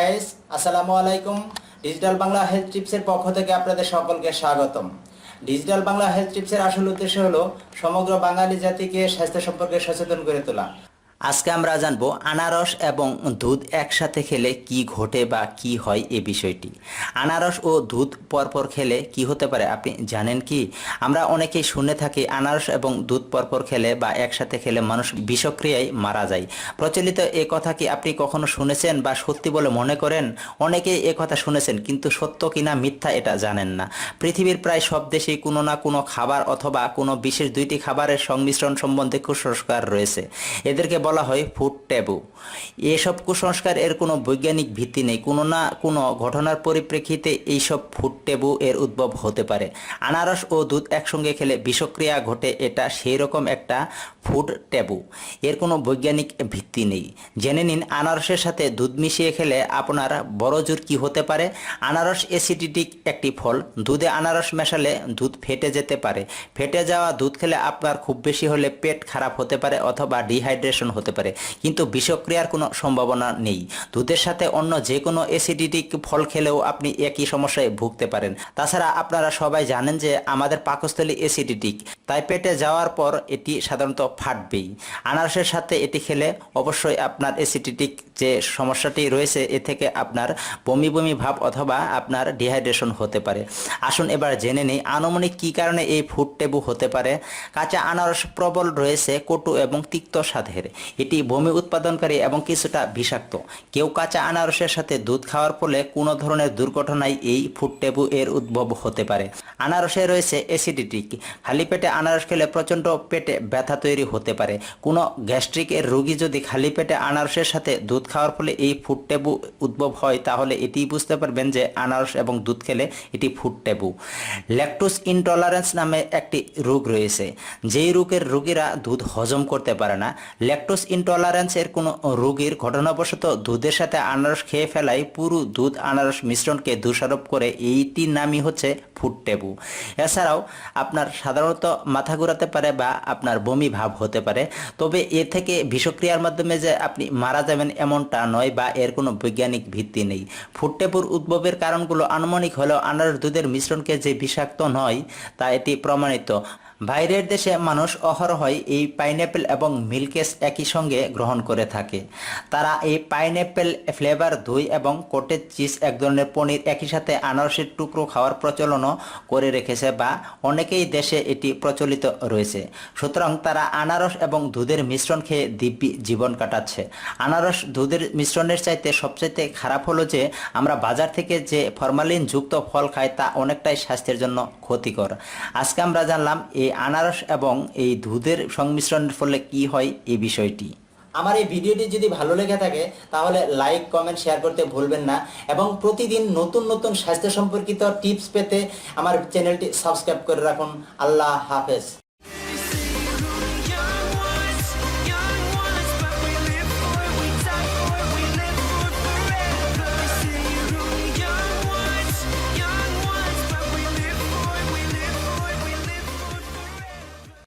Guys, আসসালামু আলাইকুম। Digital Bangla health টিপসের পক্ষ থেকে আপনাদের সকলকে স্বাগতম। ডিজিটাল বাংলা হেলথ টিপসের আসল উদ্দেশ্য হলো সমগ্র বাঙালি জাতিকে স্বাস্থ্য সম্পর্কে সচেতন করে তোলা। আজকে আমরা জানবো আনারস এবং দুধ একসাথে খেলে কি ঘটে বা কি হয় এই বিষয়টি। আনারস ও দুধ পরপর খেলে কি হতে পারে আপনি জানেন কি? আমরা অনেকেই শুনে থাকি আনারস এবং দুধ পরপর খেলে বা একসাথে খেলে মানুষ বিষক্রিয়ায় মারা যায়। প্রচলিত এ কথা কি আপনি কখনো শুনেছেন বা সত্যি বলে মনে করেন? অনেকেই এ কথা শুনেছেন কিন্তু সত্য কিনা মিথ্যা এটা জানেন না। পৃথিবীর প্রায় সব দেশেই কোনো না কোনো খাবার অথবা কোনো বিশেষ দুইটি খাবারের সংমিশ্রণ সম্বন্ধে কুসংস্কার রয়েছে। এদেরকে বলা হয় ফুড ট্যাবু। এসব কুসংস্কার এর কোনো বৈজ্ঞানিক ভিত্তি নেই। কোনো না কোনো ঘটনার পরিপ্রেক্ষিতে এইসব ফুড ট্যাবু এর উদ্ভব হতে পারে। আনারস ও দুধ একসঙ্গে খেলে বিষক্রিয়া ঘটে, এটা সেই রকম একটা ফুড ট্যাবু। এর কোনো বৈজ্ঞানিক ভিত্তি নেই। জেনে নিন আনারসের সাথে দুধ মিশিয়ে খেলে আপনার বড় জোর কি হতে পারে। আনারস অ্যাসিডিক একটি ফল। দুধে আনারস মেশালে দুধ ফেটে যেতে পারে। ফেটে যাওয়া দুধ খেলে আপনার খুব বেশি হলে পেট খারাপ হতে পারে অথবা ডিহাইড্রেশন হতে পারে, কিন্তু বিষক্রিয়ার কোনো সম্ভাবনা নেই। দুধের সাথে অন্য যে কোনো অ্যাসিডিক ফল খেলেও আপনি একই সমস্যায় ভুগতে পারেন। তাছাড়া আপনারা সবাই জানেন যে আমাদের পাকস্থলী অ্যাসিডিক, তাই পেটে যাওয়ার পর এটি সাধারণত ফাটবেই। আনারসের সাথে এটি খেলে অবশ্যই আপনার অ্যাসিডিক যে সমস্যাটি রয়েছে এ থেকে আপনার বমি বমি ভাব অথবা আপনার ডিহাইড্রেশন হতে পারে। আসুন এবার জেনে নিই আনুমানিক কী কারণে এই ফুড ট্যাবু হতে পারে। কাঁচা আনারস প্রবল রয়েছে কটু এবং তিক্ত স্বাদের। এটি বমি উৎপাদনকারী এবং কিছুটা বিষাক্ত। কেউ কাঁচা আনারসের সাথে দুধ খাওয়ার ফলে কোনো ধরনের দুর্ঘটনায় এই ফুড ট্যাবু এর উদ্ভব হতে পারে। আনারসে রয়েছে অ্যাসিডিক। খালি পেটে আনারস খেলে প্রচণ্ড পেটে ব্যথা তৈরি হতে পারে। কোনো গ্যাস্ট্রিক এর রোগী যদি খালি পেটে আনারসের সাথে দুধ খাওয়ার ফলে এই ফুড ট্যাবু উদ্ভব হয় তাহলে এটি বুঝতে পারবেন যে আনারস এবং দুধ খেলে এটি ফুড ট্যাবু। ল্যাকটোজ ইনটলারেন্স নামে একটি রোগ রয়েছে, যেই রোগের রোগীরা দুধ হজম করতে পারে না। ল্যাকটোজ ইনটলারেন্স এর কোনো রোগীর ঘটনাবশত দুধের সাথে আনারস খেয়ে ফেলায় পুরো দুধ আনারস মিশ্রণকে দোষারোপ করে, এইটির নামই হচ্ছে ফুড ট্যাবু। এছাড়াও আপনার সাধারণত মাথা ঘোরাতে পারে বা আপনার বমি ভাব হতে পারে, তবে এ থেকে বিষক্রিয়ার মাধ্যমে যে আপনি মারা যাবেন এমনটা নয় বা এর কোনো বৈজ্ঞানিক ভিত্তি নেই। ফুড ট্যাবুর উদ্ভবের কারণগুলো আনুমানিক হলেও আনারস দুধের মিশ্রণকে যে বিষাক্ত নয় তা এটি প্রমাণিত। বাইরের দেশে মানুষ অহরহই এই পাইনঅ্যাপেল এবং মিল্কেস একই সঙ্গে গ্রহণ করে থাকে। তারা এই পাইনঅ্যাপেল ফ্লেভার দই এবং কটেজ চিজ, এক ধরনের পনির, একই সাথে আনারসের টুকরো খাওয়ার প্রচলনও করে রেখেছে বা অনেকেই দেশে এটি প্রচলিত রয়েছে। সুতরাং তারা আনারস এবং দুধের মিশ্রণ খেয়ে দিব্যি জীবন কাটাচ্ছে। আনারস দুধের মিশ্রণের চাইতে সবচাইতে খারাপ হলো যে আমরা বাজার থেকে যে ফরমালিন যুক্ত ফল খাই তা অনেকটাই স্বাস্থ্যের জন্য ক্ষতিকর। আজকে আমরা জানলাম এই আনারস এবং এই দুধের সংমিশ্রণের ফলে কি হয় এই বিষয়টি। আমার এই ভিডিওটি যদি ভালো লেগে থাকে তাহলে লাইক, কমেন্ট, শেয়ার করতে ভুলবেন না এবং প্রতিদিন নতুন নতুন স্বাস্থ্য সম্পর্কিত টিপস পেতে আমার চ্যানেলটি সাবস্ক্রাইব করে রাখুন। আল্লাহ হাফেজ।